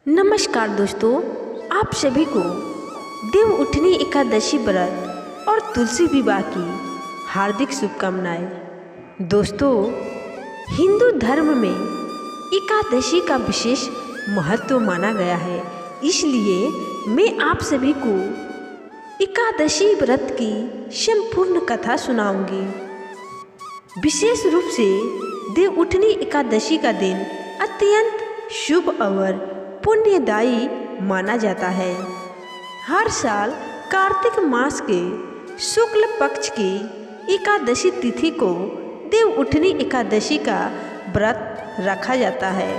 नमस्कार दोस्तों, आप सभी को देव उठनी एकादशी व्रत और तुलसी विवाह की हार्दिक शुभकामनाएं। दोस्तों, हिंदू धर्म में एकादशी का विशेष महत्व माना गया है, इसलिए मैं आप सभी को एकादशी व्रत की संपूर्ण कथा सुनाऊंगी। विशेष रूप से देव उठनी एकादशी का दिन अत्यंत शुभ और पुण्यदायी माना जाता है। हर साल कार्तिक मास के शुक्ल पक्ष की एकादशी तिथि को देव उठनी एकादशी का व्रत रखा जाता है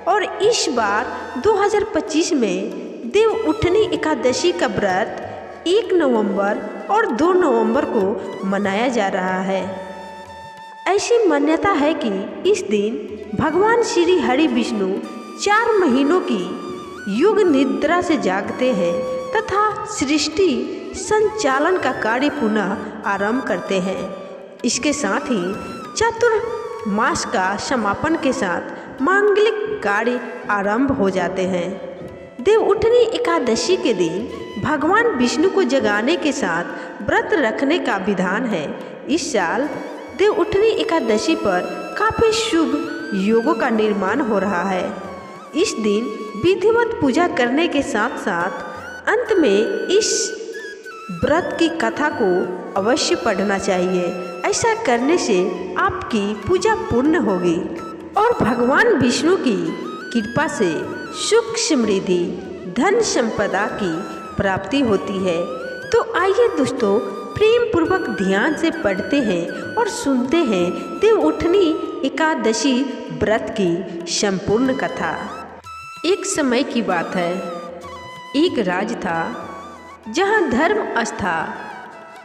और इस बार 2025 में देव उठनी एकादशी का व्रत 1 नवंबर और 2 नवंबर को मनाया जा रहा है। ऐसी मान्यता है कि इस दिन भगवान श्री हरि विष्णु 4 महीनों की युग निद्रा से जागते हैं तथा सृष्टि संचालन का कार्य पुनः आरंभ करते हैं। इसके साथ ही चातुर्मास का समापन के साथ मांगलिक कार्य आरंभ हो जाते हैं। देव उठनी एकादशी के दिन भगवान विष्णु को जगाने के साथ व्रत रखने का विधान है। इस साल देव उठनी एकादशी पर काफ़ी शुभ योगों का निर्माण हो रहा है। इस दिन विधिवत पूजा करने के साथ साथ अंत में इस व्रत की कथा को अवश्य पढ़ना चाहिए। ऐसा करने से आपकी पूजा पूर्ण होगी और भगवान विष्णु की कृपा से सुख समृद्धि धन संपदा की प्राप्ति होती है। तो आइए दोस्तों, प्रेम पूर्वक ध्यान से पढ़ते हैं और सुनते हैं देव उठनी एकादशी व्रत की संपूर्ण कथा। एक समय की बात है, एक राज था जहां धर्म, आस्था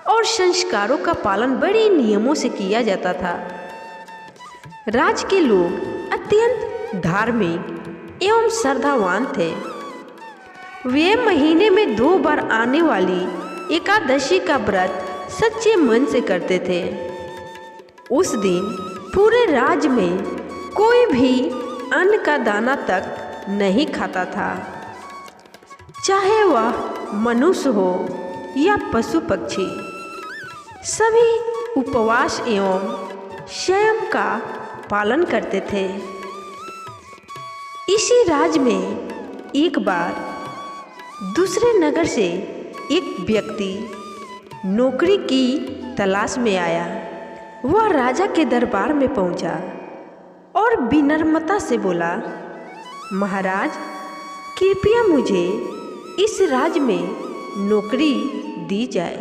और संस्कारों का पालन बड़े नियमों से किया जाता था। राज के लोग अत्यंत धार्मिक एवं श्रद्धावान थे। वे महीने में 2 बार आने वाली एकादशी का व्रत सच्चे मन से करते थे। उस दिन पूरे राज्य में कोई भी अन्न का दाना तक नहीं खाता था, चाहे वह मनुष्य हो या पशु पक्षी। सभी उपवास एवं संयम का पालन करते थे। इसी राज्य में एक बार दूसरे नगर से एक व्यक्ति नौकरी की तलाश में आया। वह राजा के दरबार में पहुंचा और विनम्रता से बोला, महाराज, कृपया मुझे इस राज्य में नौकरी दी जाए।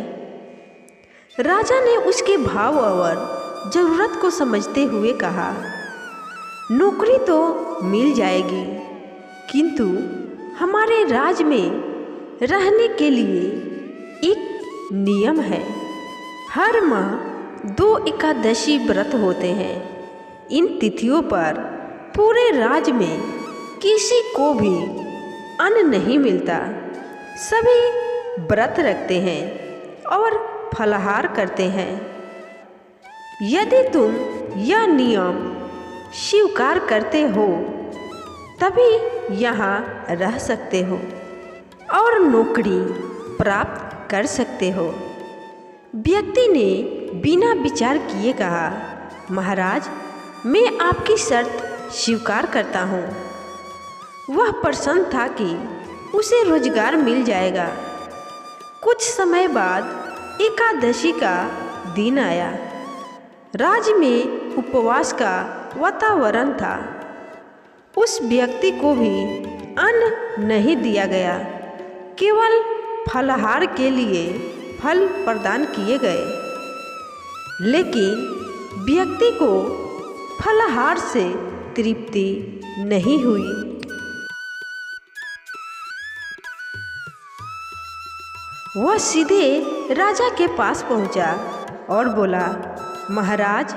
राजा ने उसके भाव और जरूरत को समझते हुए कहा, नौकरी तो मिल जाएगी, किंतु हमारे राज्य में रहने के लिए एक नियम है। हर माह 2 एकादशी व्रत होते हैं। इन तिथियों पर पूरे राज्य में किसी को भी अन्न नहीं मिलता। सभी व्रत रखते हैं और फलाहार करते हैं। यदि तुम यह नियम स्वीकार करते हो तभी यहाँ रह सकते हो और नौकरी प्राप्त कर सकते हो। व्यक्ति ने बिना विचार किए कहा, महाराज, मैं आपकी शर्त स्वीकार करता हूँ। वह प्रसन्न था कि उसे रोजगार मिल जाएगा। कुछ समय बाद एकादशी का दिन आया। राज्य में उपवास का वातावरण था। उस व्यक्ति को भी अन्न नहीं दिया गया, केवल फलाहार के लिए फल प्रदान किए गए। लेकिन व्यक्ति को फलाहार से तृप्ति नहीं हुई। वह सीधे राजा के पास पहुंचा और बोला, महाराज,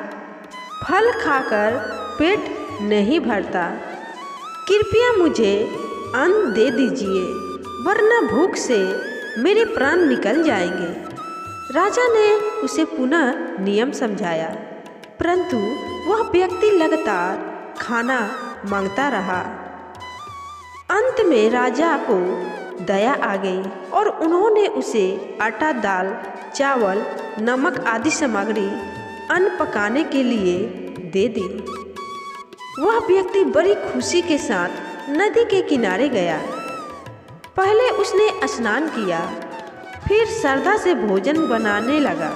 फल खाकर पेट नहीं भरता, कृपया मुझे अन्न दे दीजिए, वरना भूख से मेरे प्राण निकल जाएंगे। राजा ने उसे पुनः नियम समझाया, परंतु वह व्यक्ति लगातार खाना मांगता रहा। अंत में राजा को दया आ गई और उन्होंने उसे आटा, दाल, चावल, नमक आदि सामग्री अन्न पकाने के लिए दे दी। वह व्यक्ति बड़ी खुशी के साथ नदी के किनारे गया। पहले उसने स्नान किया, फिर श्रद्धा से भोजन बनाने लगा।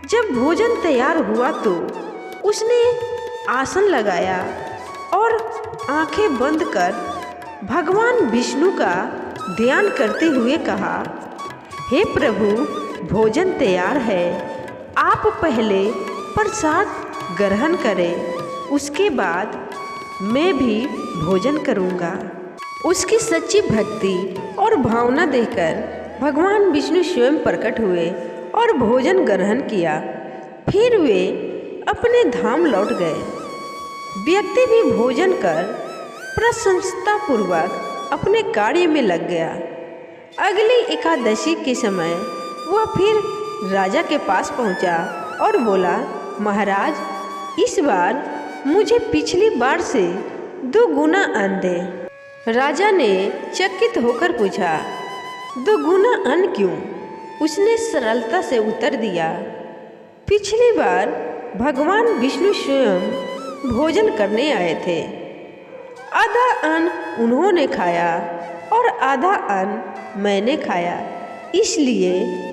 जब भोजन तैयार हुआ तो उसने आसन लगाया और आंखें बंद कर भगवान विष्णु का ध्यान करते हुए कहा, हे प्रभु, भोजन तैयार है, आप पहले प्रसाद ग्रहण करें, उसके बाद मैं भी भोजन करूंगा। उसकी सच्ची भक्ति और भावना देखकर भगवान विष्णु स्वयं प्रकट हुए और भोजन ग्रहण किया। फिर वे अपने धाम लौट गए। व्यक्ति भी भोजन कर प्रसन्नतापूर्वक अपने कार्य में लग गया। अगली एकादशी के समय वह फिर राजा के पास पहुंचा और बोला, महाराज, इस बार मुझे पिछली बार से 2 गुना अन्न दे। राजा ने चकित होकर पूछा, 2 गुना अन्न क्यों? उसने सरलता से उत्तर दिया, पिछली बार भगवान विष्णु स्वयं भोजन करने आए थे। आधा अन्न उन्होंने खाया और आधा अन्न मैंने खाया, इसलिए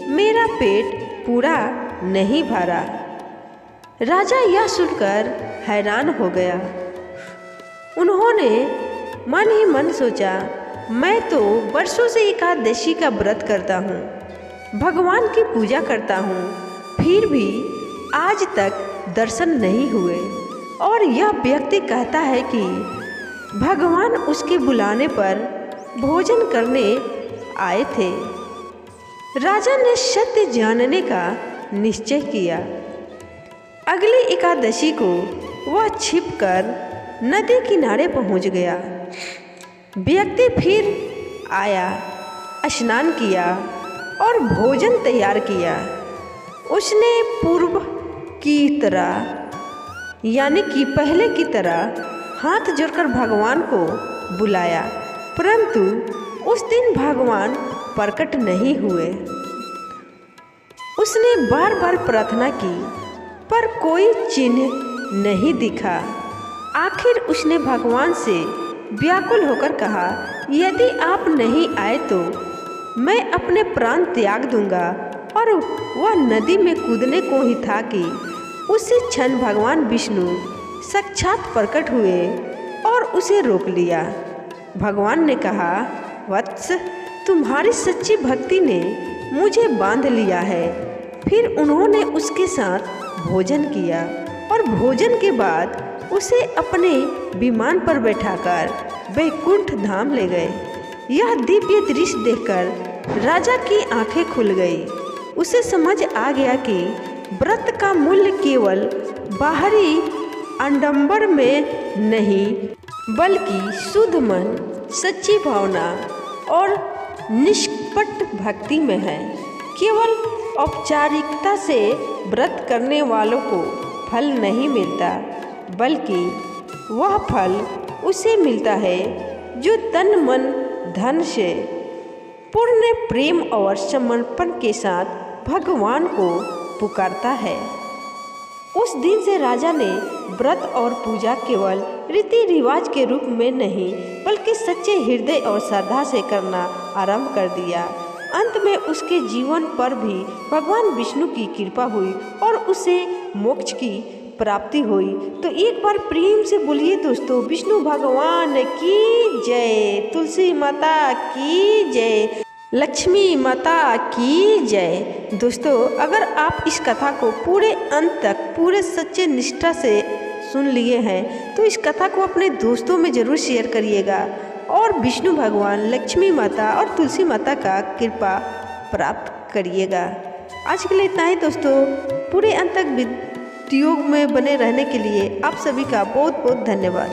मेरा पेट पूरा नहीं भरा। राजा यह सुनकर हैरान हो गया। उन्होंने मन ही मन सोचा, मैं तो वर्षों से एकादशी का व्रत करता हूँ, भगवान की पूजा करता हूँ, फिर भी आज तक दर्शन नहीं हुए और यह व्यक्ति कहता है कि भगवान उसके बुलाने पर भोजन करने आए थे। राजा ने सत्य जानने का निश्चय किया। अगली एकादशी को वह छिपकर नदी किनारे पहुंच गया। व्यक्ति फिर आया, स्नान किया और भोजन तैयार किया। उसने पूर्व की तरह यानी कि पहले की तरह हाथ जोड़कर भगवान को बुलाया, परंतु उस दिन भगवान प्रकट नहीं हुए। उसने बार बार प्रार्थना की पर कोई चिन्ह नहीं दिखा। आखिर उसने भगवान से व्याकुल होकर कहा, यदि आप नहीं आए तो मैं अपने प्राण त्याग दूंगा। और वह नदी में कूदने को ही था कि उसी क्षण भगवान विष्णु साक्षात प्रकट हुए और उसे रोक लिया। भगवान ने कहा, वत्स, तुम्हारी सच्ची भक्ति ने मुझे बांध लिया है। फिर उन्होंने उसके साथ भोजन किया और भोजन के बाद उसे अपने विमान पर बैठाकर वैकुंठ धाम ले गए। यह दिव्य दृश्य देखकर राजा की आंखें खुल गई। उसे समझ आ गया कि व्रत का मूल्य केवल बाहरी आडंबर में नहीं बल्कि शुद्ध मन, सच्ची भावना और निष्कपट भक्ति में है। केवल औपचारिकता से व्रत करने वालों को फल नहीं मिलता, बल्कि वह फल उसे मिलता है जो तन मन धन से पूर्ण प्रेम और समर्पण के साथ भगवान को पुकारता है। उस दिन से राजा ने व्रत और पूजा केवल रीति रिवाज के रूप में नहीं बल्कि सच्चे हृदय और श्रद्धा से करना आरंभ कर दिया। अंत में उसके जीवन पर भी भगवान विष्णु की कृपा हुई और उसे मोक्ष की प्राप्ति हुई। तो एक बार प्रेम से बोलिए दोस्तों, विष्णु भगवान की जय, तुलसी माता की जय, लक्ष्मी माता की जय। दोस्तों, अगर आप इस कथा को पूरे अंत तक पूरे सच्चे निष्ठा से सुन लिए हैं तो इस कथा को अपने दोस्तों में ज़रूर शेयर करिएगा और विष्णु भगवान, लक्ष्मी माता और तुलसी माता का कृपा प्राप्त करिएगा। आज के लिए इतना ही दोस्तों। पूरे अंत तक वीडियो में बने रहने के लिए आप सभी का बहुत बहुत धन्यवाद।